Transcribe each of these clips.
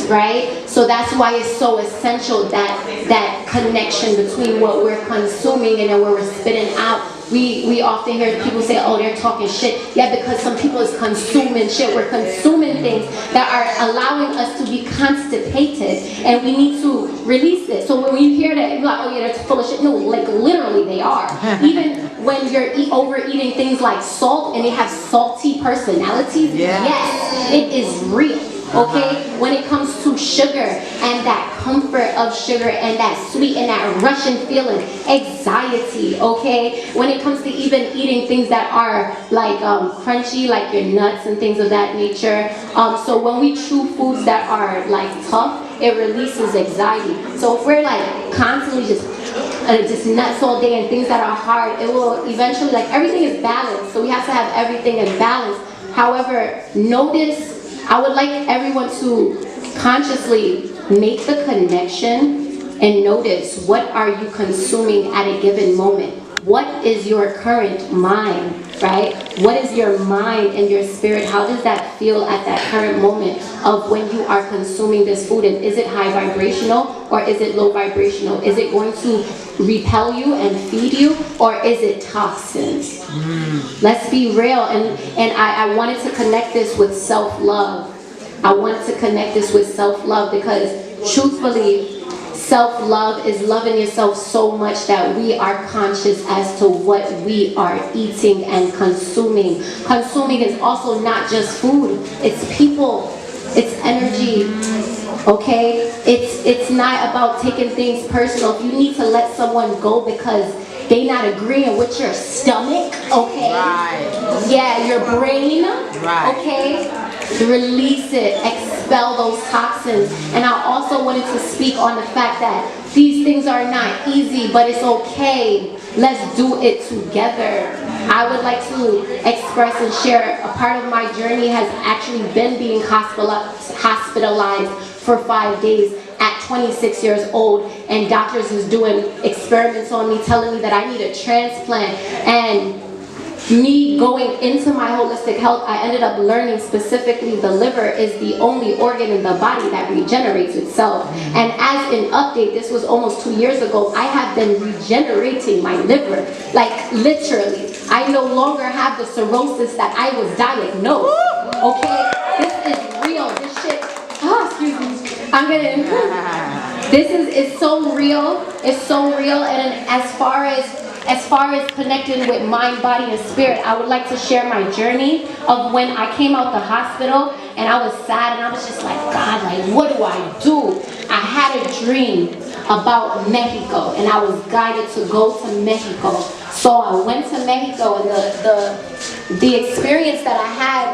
right? So that's why it's so essential that connection between what we're consuming and then what we're spitting out. We often hear people say, oh, they're talking shit. Yeah, because some people is consuming shit. We're consuming things that are allowing us to be constipated, and we need to release it. So when you hear that, you're like, oh yeah, they're full of shit. No, like literally they are. Even when you're overeating things like salt and they have salty personalities, yes, it is real. Okay, when it comes to sugar and that comfort of sugar and that sweet and that rushing feeling, anxiety, okay, when it comes to even eating things that are like crunchy, like your nuts and things of that nature. So when we chew foods that are like tough, it releases anxiety. So if we're like constantly just nuts all day and things that are hard, it will eventually, like, everything is balanced. So we have to have everything in balance. However, I would like everyone to consciously make the connection and notice, what are you consuming at a given moment? What is your current mind, right? What is your mind and your spirit? How does that feel at that current moment of when you are consuming this food? And is it high vibrational or is it low vibrational? Is it going to repel you and feed you, or is it toxins? Let's be real. And I wanted to connect this with self-love. I wanted to connect this with self-love because truthfully, self-love is loving yourself so much that we are conscious as to what we are eating and consuming. Consuming is also not just food, it's people, it's energy, okay? It's not about taking things personal. If you need to let someone go because they not agreeing with your stomach, okay? Right. Yeah, your brain, right. Okay? Release it, expel those toxins. And I also wanted to speak on the fact that these things are not easy, but it's okay. Let's do it together. I would like to express and share a part of my journey has actually been being hospitalized for 5 days at 26 years old, and doctors is doing experiments on me, telling me that I need a transplant. And me going into my holistic health, I ended up learning specifically the liver is the only organ in the body that regenerates itself. And as an update, this was almost 2 years ago, I have been regenerating my liver. Like literally. I no longer have the cirrhosis that I was diagnosed. Okay? This is real. This shit, excuse me. It's so real. It's so real. And as far as connecting with mind, body, and spirit, I would like to share my journey of when I came out the hospital and I was sad and I was just like, God, like, what do I do? I had a dream about Mexico and I was guided to go to Mexico. So I went to Mexico, and the experience that I had,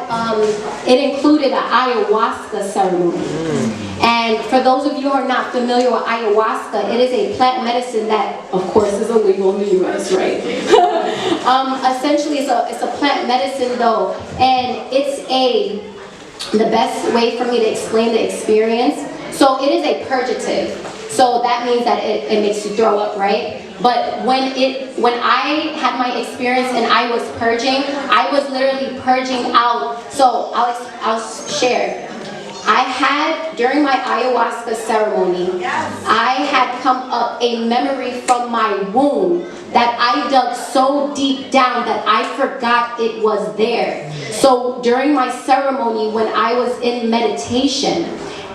it included an ayahuasca ceremony. And for those of you who are not familiar with ayahuasca, it is a plant medicine that, of course, is illegal in the US, right? Essentially, it's a plant medicine, though, and the best way for me to explain the experience. So it is a purgative. So that means that it makes you throw up, right? But when I had my experience and I was purging, I was literally purging out. So I'll share. I had, during my ayahuasca ceremony, I had come up a memory from my womb that I dug so deep down that I forgot it was there. So during my ceremony, when I was in meditation,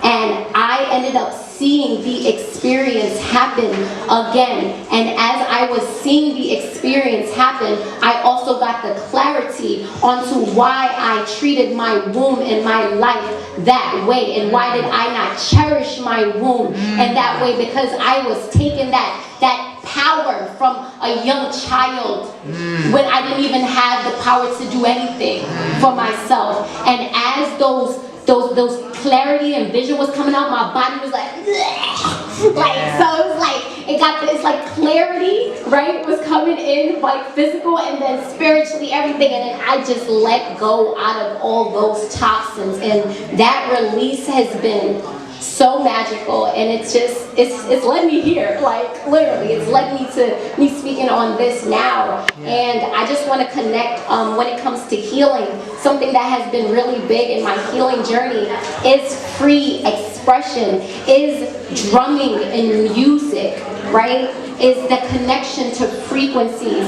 and I ended up seeing the experience happen again. And as I was seeing the experience happen, I also got the clarity onto why I treated my womb in my life that way, and why did I not cherish my womb in that way, because I was taking that power from a young child when I didn't even have the power to do anything for myself. And as those clarity and vision was coming out, my body was like, so it was like, it's like clarity, right, was coming in, like physical and then spiritually, everything, and then I just let go out of all those toxins, and that release has been so magical, and it's led me here, like literally, it's led me to me speaking on this now. And I just want to connect when it comes to healing. Something that has been really big in my healing journey is free expression. expression is drumming and music, right? Is the connection to frequencies.